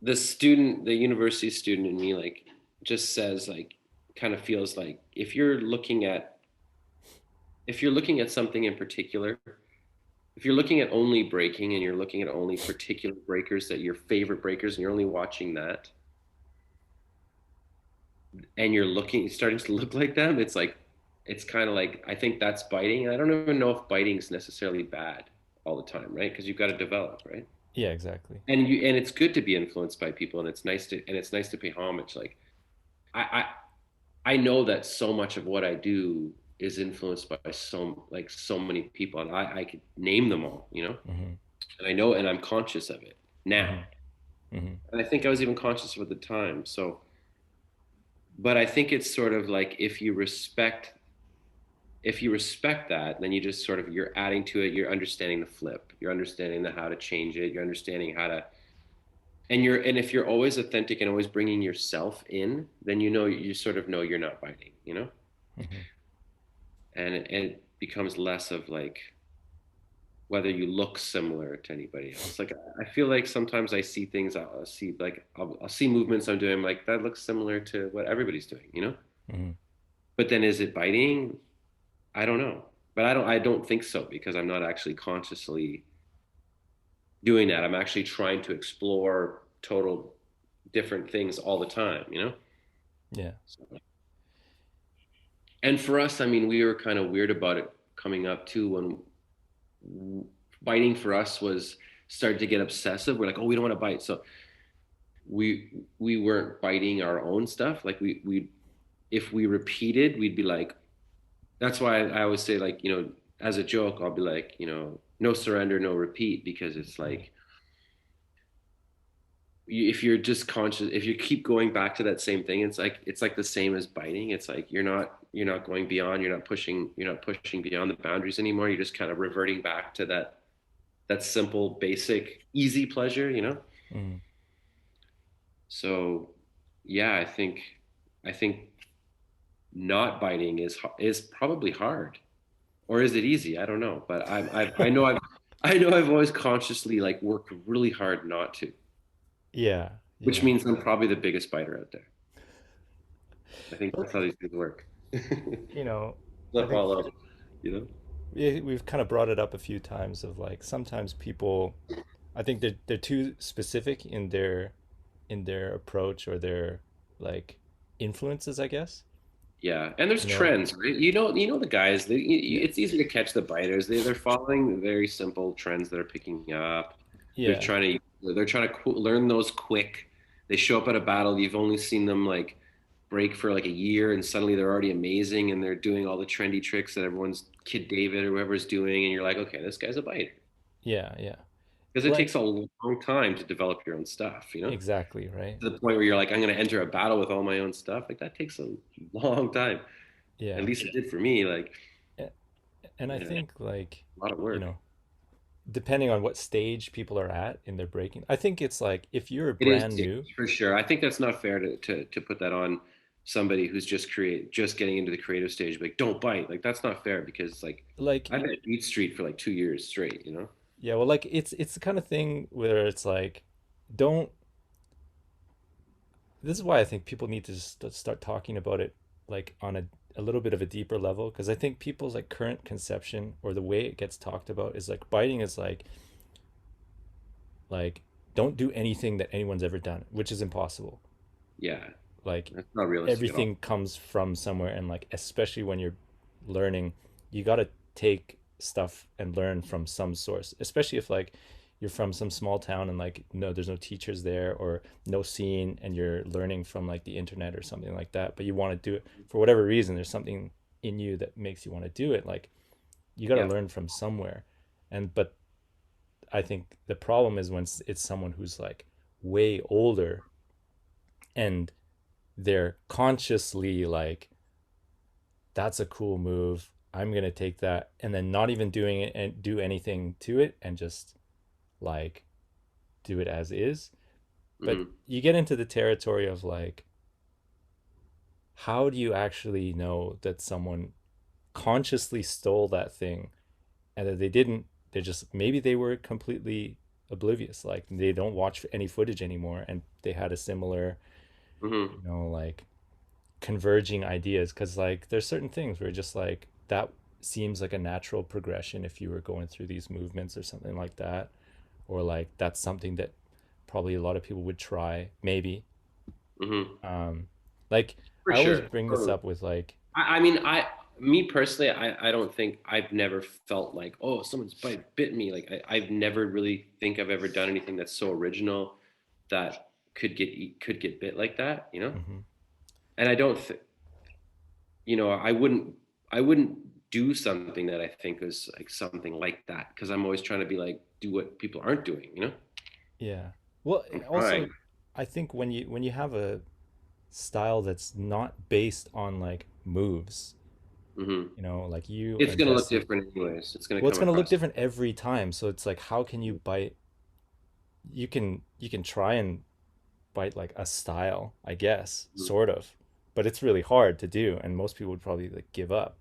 the student, the university student in me, like, just says, like, kind of feels like if you're looking at something in particular, if you're looking at only breaking and you're looking at only particular breakers that your favorite breakers and you're only watching that and starting to look like them, it's like, it's kind of like, I think that's biting. And I don't even know if biting is necessarily bad all the time, right? Because you've got to develop, right? Yeah, exactly. And it's good to be influenced by people, and it's nice to pay homage. Like, I I know that so much of what I do is influenced by so many people, and I could name them all, Mm-hmm. and I know, and I'm conscious of it now, Mm-hmm. Mm-hmm. and I think I was even conscious of it at the time. So, but I think it's sort of like, if you respect that, then you just sort of, you're adding to it, you're understanding the flip, you're understanding the how to change it, you're understanding how to, and if you're always authentic and always bringing yourself in, then you sort of know you're not biting. Mm-hmm. And it becomes less of like whether you look similar to anybody else. Like, I feel like sometimes I see things, I'll see movements I'm doing, I'm like, that looks similar to what everybody's doing. Mm-hmm. But then is it biting? I don't know. But I don't think so, because I'm not actually consciously doing that. I'm actually trying to explore total different things all the time. Yeah. So, and for us, I mean, we were kind of weird about it coming up too, when biting for us was started to get obsessive. We're like, oh, we don't want to bite. So we weren't biting our own stuff. Like, we if we repeated, we'd be like, that's why I always say, like, as a joke, I'll be like, no surrender, no repeat, because it's Mm-hmm. like, if you're just conscious, if you keep going back to that same thing, it's like the same as biting. It's like, you're not going beyond, you're not pushing beyond the boundaries anymore. You're just kind of reverting back to that simple, basic, easy pleasure. Mm-hmm. So, yeah, I think not biting is probably hard, or is it easy? I don't know, but I know I've always consciously, like, worked really hard not to, Yeah. which Yeah. means I'm probably the biggest biter out there. I think Well, that's how these things work. you know, I Flip think all up, you know? we've kind of brought it up a few times of like sometimes people, I think they're too specific in their approach or their like influences, I guess. Yeah, and there's You know, trends, right? The guys. yeah, It's easy to catch the biters. They're following very simple trends that are picking up. They're yeah, trying to learn those quick. They show up at a battle. You've only seen them, like, break for like a year, and suddenly they're already amazing, and they're doing all the trendy tricks that everyone's Kid David or whoever's doing, and you're like, okay, this guy's a biter, yeah, yeah. because it Like takes a long time to develop your own stuff. exactly, right? To the point where you're like, I'm going to enter a battle with all my own stuff. Like, that takes a long time. At Yeah. least it did for me. Like, A- And I yeah, think like, a lot of you work. know, depending on what stage people are at in their breaking, I think it's like if you're It is brand new, dangerous, for sure. I think that's not fair to put that on somebody who's just getting into the creative stage. Like, don't bite. Like, that's not fair, because, like, like I've been at Beat Street for like 2 years straight. yeah, well, like it's the kind of thing where it's like, don't. This is why I think people need to just start talking about it like on a little bit of a deeper level because I think people's like current conception or the way it gets talked about is like biting is like don't do anything that anyone's ever done, which is impossible. Yeah, Like that's not realistic at all. everything comes from somewhere and like especially when you're learning, you got to take stuff and learn from some source, especially if like you're from some small town and like no there's no teachers there or no scene and you're learning from like the internet or something like that, but you want to do it for whatever reason, there's something in you that makes you want to do it, like you got to Yeah, learn from somewhere. And but I think the problem is when it's someone who's like way older and they're consciously like, that's a cool move. I'm gonna take that, and then not even doing it and do anything to it, and just like do it as is. But hmm, you get into the territory of like, how do you actually know that someone consciously stole that thing and that they didn't? They just maybe they were completely. oblivious, like they don't watch any footage anymore, and they had a similar, Hmm. like converging ideas, because like there's certain things where just like that seems like a natural progression if you were going through these movements or something like that, or like that's something that probably a lot of people would try maybe. Hmm. um like For I always sure. bring this Totally. up with like, I mean, me personally, I don't think I've never felt like, oh, someone's bit me. Like I've never really think I've ever done anything that's so original that could get bit like that, you know? mhm, And I don't, I wouldn't do something that I think is like something like that because I'm always trying to be like, do what people aren't doing, you know? yeah. Well, I'm also trying. I think when you have a style that's not based on like moves, Hmm. like you It's and gonna look Jesse, different anyways. It's gonna well, it's come going to look across. different every time. So it's like, how can you bite? You can try and bite like a style, I guess, Mhm. sort of, but it's really hard to do, and most people would probably like give up.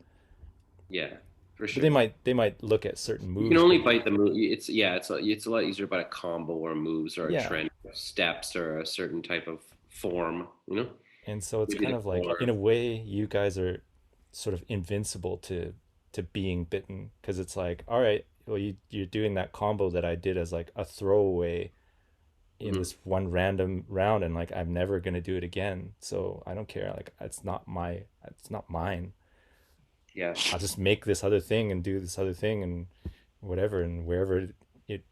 Yeah, for But sure. they might look at certain You can moves, only but bite the move. It's a lot easier about a combo or moves or a yeah. trend, or steps or a certain type of form. You know, And so it's we did kind it of like, for. in a way, you guys are sort of invincible to being bitten, because it's like, all right, well, you're doing that combo that I did as like a throwaway in Mhm. this one random round, and like I'm never gonna do it again. So I don't care. Like it's not mine. Yeah, I'll just make this other thing and do this other thing and whatever, and wherever it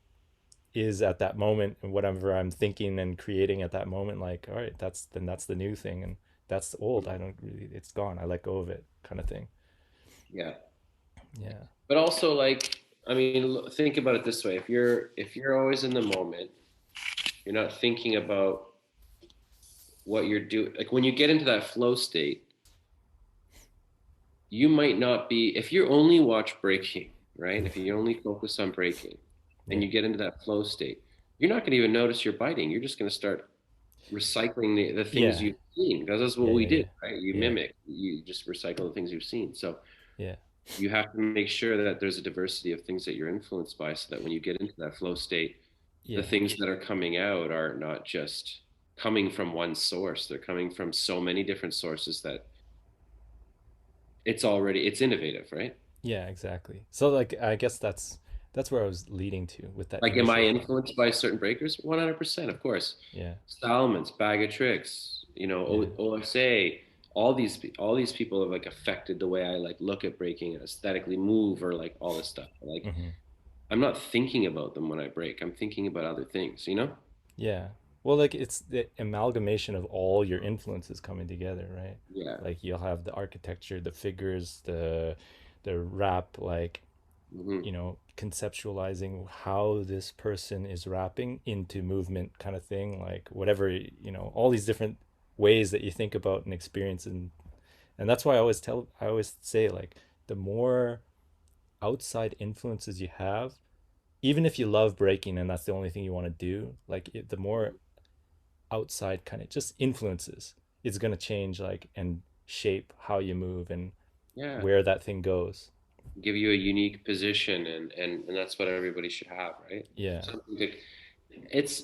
is at that moment, and whatever I'm thinking and creating at that moment, like, all right, that's the new thing, and that's old. I don't really, it's gone. I let go of it, kind of thing. yeah. Yeah. But also, like, I mean, think about it this way: if you're always in the moment, you're not thinking about what you're doing. Like when you get into that flow state, you might not be. If you only watch breaking, right? If you only focus on breaking, and Yeah. you get into that flow state, you're not going to even notice you're biting. You're just going to start recycling the things Yeah. you've seen because that's what Yeah. we Yeah. did, Yeah. right? You Yeah. mimic, you just recycle the things you've seen. So Yeah. you have to make sure that there's a diversity of things that you're influenced by so that when you get into that flow state, the Yeah. things that are coming out are not just coming from one source. They're coming from so many different sources that it's innovative, right? Yeah, exactly. So like, I guess that's where I was leading to with that Like, am I initial thought. influenced by certain breakers? 100%, of course. Yeah. Salomons, Bag of Tricks, Yeah. OSA, all these people have like affected the way I like look at breaking, aesthetically move, or like all this stuff. Like, Hmm. I'm not thinking about them when I break. I'm thinking about other things, you know? Yeah. Well, like it's the amalgamation of all your influences coming together, right? Yeah. Like you'll have the architecture, the figures, the rap, like, Hmm. conceptualizing how this person is rapping into movement, kind of thing, like whatever, all these different ways that you think about and experience. And that's why I always say, like, the more outside influences you have, even if you love breaking and that's the only thing you want to do, like the more outside kind of just influences, it's going to change, like, and shape how you move and Yeah. where that thing goes. Give you a unique position, and that's what everybody should have, right? Yeah. Something that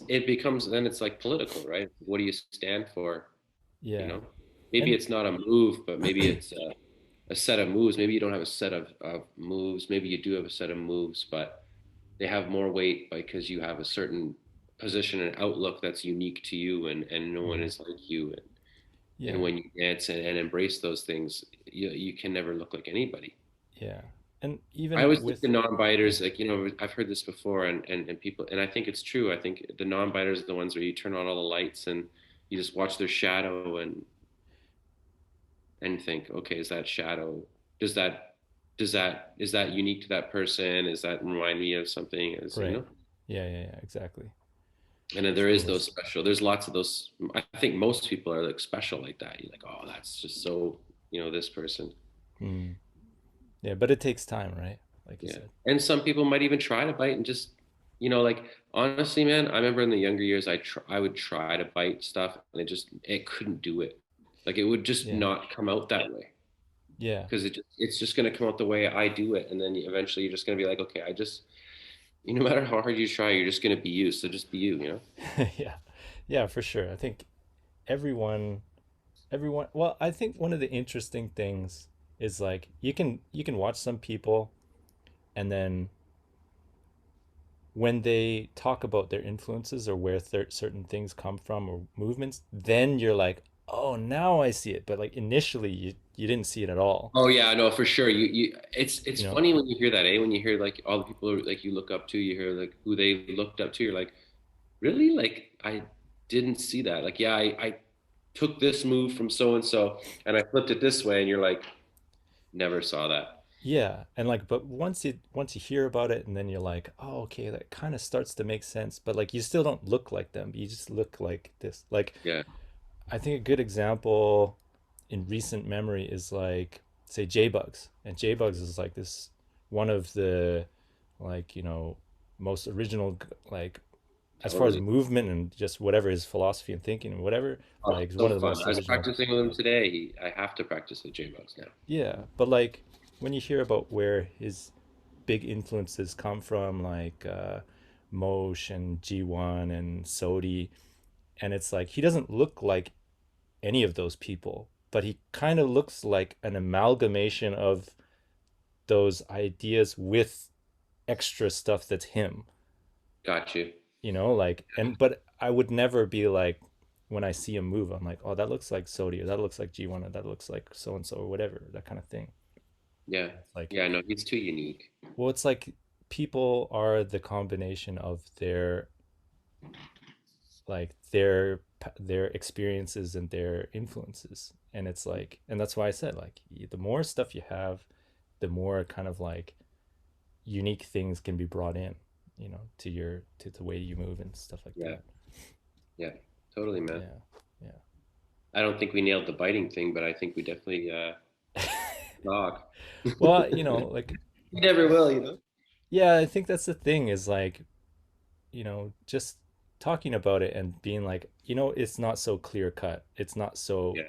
it becomes then it's like political, right? What do you stand for? You Yeah. know, maybe And it's not a move, but maybe it's a set of moves. Maybe you don't have a set of moves. Maybe you do have a set of moves, but they have more weight because you have a certain position and outlook that's unique to you, and no one mhm, is like you. And yeah. when you dance and embrace those things, you can never look like anybody. Yeah. And I even always think with, the yeah. non-biters, like, I've heard this before, and people, and I think it's true. I think the non-biters are the ones where you turn on all the lights and you just watch their shadow and think, okay, is that shadow? Does that is that unique to that person? Is that remind me of something? Right. Yeah, yeah, yeah, exactly. And then It's there is those almost, special. There's lots of those. I think most people are like special like that. You're like, oh, that's just so, this person. mm, yeah, but it takes time, right? Like you Yeah. said. And some people might even try to bite and just, like, honestly, man, I remember in the younger years, I would try to bite stuff and it couldn't do it. Like it would just Yeah. not come out that way Yeah. because it's just going to come out the way I do it. And then eventually you're just going to be like, okay, No matter how hard you try, you're just gonna be you. So just be you. Yeah, yeah, for sure. I think everyone well, I think one of the interesting things is like you can watch some people, and then when they talk about their influences or where certain things come from or movements, then you're like, oh, now I see it. But like initially, you didn't see it at all. Oh yeah, no, for sure. It's You know? funny when you hear that, eh? When you hear like all the people like you look up to, you hear like who they looked up to. You're like, really? Like I didn't see that. Like yeah, I took this move from so and so, and I flipped it this way, and you're like, never saw that. Yeah, and like, but once you hear about it, and then you're like, oh, okay, that kind of starts to make sense. But like, you still don't look like them. You just look like this. Like, Yeah. I think a good example in recent memory is like, say, J-Bugs. And J-Bugs is like this one of the, like, most original, like, as far as Totally. movement and just whatever his philosophy and thinking and whatever, Oh, like, one so of the fun. most I was original. practicing with him today. I have to practice with J-Bucks now. Yeah, but like when you hear about where his big influences come from, like Mosh and G1 and Sodi, and it's like he doesn't look like any of those people, but he kind of looks like an amalgamation of those ideas with extra stuff that's him, Got you. like, and but I would never be like, when I see him move, I'm like, oh, that looks like Sodi, or that looks like G1, or that looks like so and so, or whatever, that kind of thing. Yeah. It's like, Yeah, no, he's too unique. well, it's like people are the combination of their experiences and their influences, and it's like, and that's why I said, like, the more stuff you have, the more kind of like unique things can be brought in, to the way you move and stuff like Yeah. that. Yeah. Totally, man. Yeah, yeah. I don't think we nailed the biting thing, but I think we definitely talk. Well, like, You never will. yeah, I think that's the thing, is like, just talking about it and being like, it's not so clear cut. It's not so Yeah.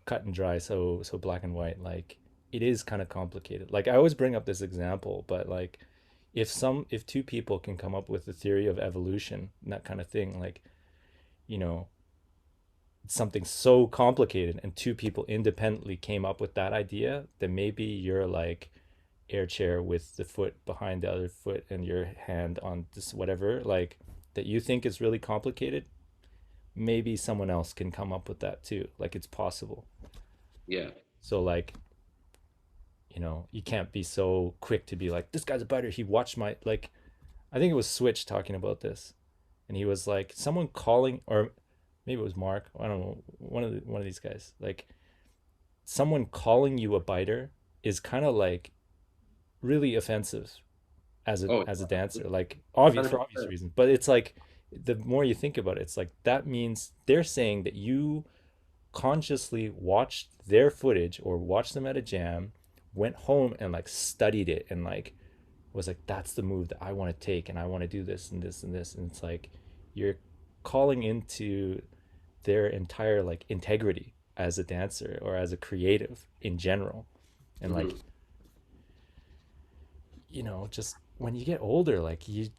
cut and dry, so black and white. Like, it is kind of complicated. Like, I always bring up this example, but like, if two people can come up with a theory of evolution and that kind of thing, like, you know, something so complicated, and two people independently came up with that idea, then maybe you're like air chair with the foot behind the other foot and your hand on this whatever, like, that you think is really complicated, maybe someone else can come up with that too. Like, it's possible. Yeah. So like, you can't be so quick to be like, this guy's a biter, he watched my, like, I think it was Switch talking about this, and he was like, someone calling, or maybe it was Mark, I don't know, one of these guys, like, someone calling you a biter is kind of like really offensive as a Oh, as a dancer, like, obvious, for obvious 100%. reasons. But it's like, the more you think about it, it's like that means they're saying that you consciously watched their footage or watched them at a jam, went home and like studied it, and like was like, that's the move that I want to take, and I want to do this and this and this. And it's like, you're calling into their entire like integrity as a dancer or as a creative in general. And like, Hmm. just when you get older, like, you've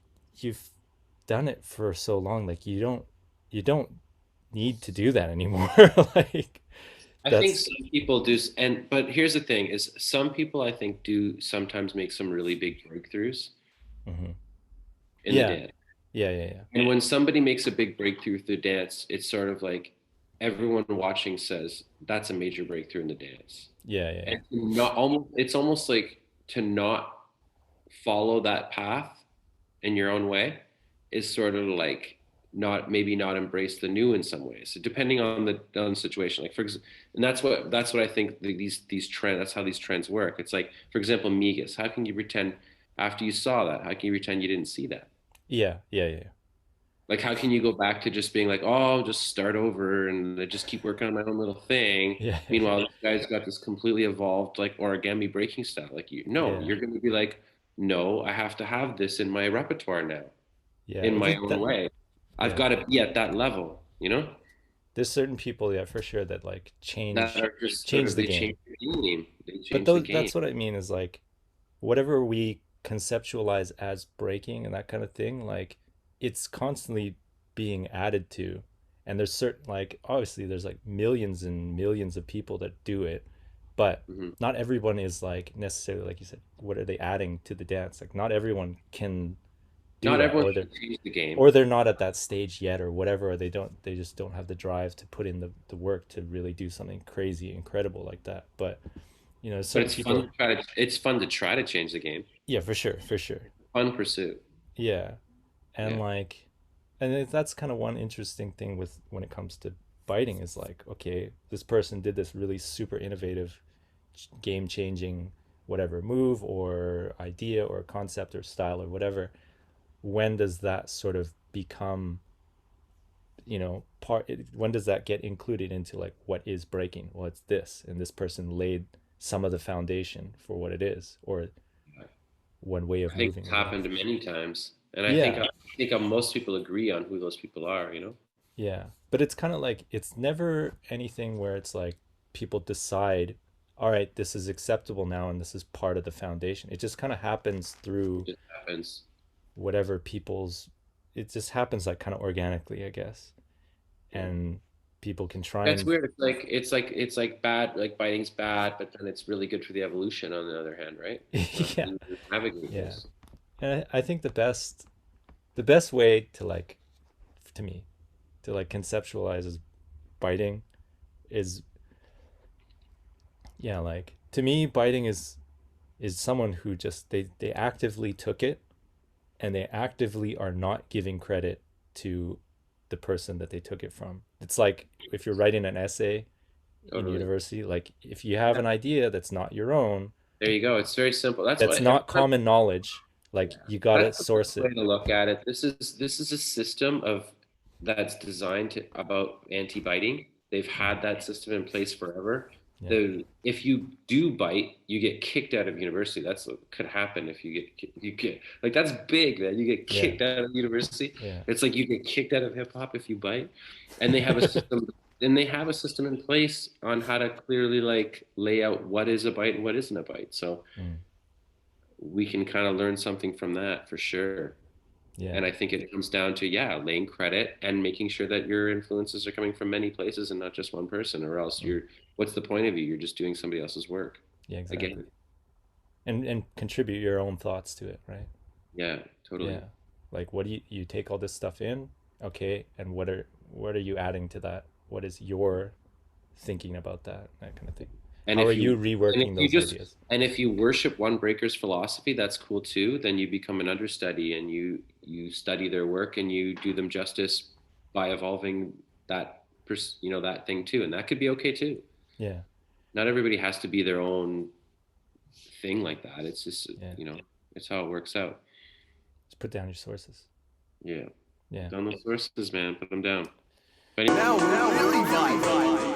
done it for so long, like, you don't need to do that anymore. Like, I think that's some people do, and but here's the thing: is some people I think do sometimes make some really big breakthroughs mhm. in the Yeah, dance. yeah, yeah, yeah, And when somebody makes a big breakthrough through dance, it's sort of like everyone watching says that's a major breakthrough in the dance. yeah, yeah, yeah. And not almost, it's almost like to not follow that path in your own way is sort of like not maybe not embrace the new in some ways. So depending on the situation, like for example, and that's what I think these trends. That's how these trends work. It's like, for example, Migas. How can you pretend after you saw that? How can you pretend you didn't see that? Yeah, yeah, yeah, Like, how can you go back to just being like, oh, I'll just start over and I just keep working on my own little thing? yeah, Meanwhile, this guy's got this completely evolved like origami breaking style. Like, no, yeah, you're going to be like, no, I have to have this in my repertoire now, yeah. in I my think own that, way. I've yeah, got to be at that level. there's certain people, yeah, for sure, that like That change are just sort change of the they game. change the game. They But change the those, game. that's what I mean, is like, whatever we conceptualize as breaking and that kind of thing, like it's constantly being added to. And there's certain, like, obviously there's like millions and millions of people that do it, but Hmm. not everyone is like necessarily, like you said, what are they adding to the dance? Like not everyone can do Not that, everyone can change the game, or they're not at that stage yet or whatever, or they just don't have the drive to put in the work to really do something crazy incredible like that. But but certain it's fun people. to try to. It's fun to try to change the game. Yeah, for sure, for sure. Fun pursuit. Yeah. And Yeah. like, that's kind of one interesting thing with when it comes to biting is like, okay, this person did this really super innovative, game changing, whatever move or idea or concept or style or whatever. When does that sort of become, part? When does that get included into like what is breaking? Well, it's this, and this person laid some of the foundation for what it is, or one way of I think moving it's or whatever. happened many times, and Yeah, I think most people agree on who those people are. You know, yeah, but it's kind of like it's never anything where it's like people decide, all right, this is acceptable now and this is part of the foundation. It just kind of happens through it just happens. whatever people's, it just happens like kind of organically, I guess. Yeah. And people can try That's and weird. It's like bad. Like biting's bad, but then it's really good for the evolution. On the other hand, right? yeah, You navigate yeah. this. And I think the best way to like, to me, to like conceptualize as biting is, yeah, like to me biting is someone who just they actively took it and they actively are not giving credit to the person that they took it from. It's like if you're writing an essay in Totally. university, like if you have Yeah. an idea that's not your own, There you go. It's very simple. That's that's what not everyone. common knowledge, like Yeah. you gotta That's the source best way it. to look at it. This is a system of that's designed to about anti-biting. They've had that system in place forever. Yeah, The if you do bite, you get kicked out of university. That's what could happen if you get like that's big, man. You get yeah, kicked out of university. yeah. It's like you get kicked out of hip hop if you bite. And they have a system and they have a system in place on how to clearly like lay out what is a bite and what isn't a bite. So Mm, we can kind of learn something from that for sure. yeah. And I think it comes down to, yeah, laying credit and making sure that your influences are coming from many places and not just one person, or else Mm, what's the point of you? You're just doing somebody else's work. yeah, exactly. Again, And contribute your own thoughts to it, right? yeah, totally. Yeah. Like what do you take all this stuff in? Okay, and what are you adding to that? What is your thinking about that? That kind of thing. And How are if you if reworking you those just, ideas? and if you worship one breaker's philosophy, that's cool too. Then you become an understudy and you study their work and you do them justice by evolving that, that thing too. And that could be okay too. Yeah. Not everybody has to be their own thing like that. It's just, Yeah. it's how it works out. Just put down your sources. Yeah. Yeah. Down those sources, man. Put them down. But Now we really vibe.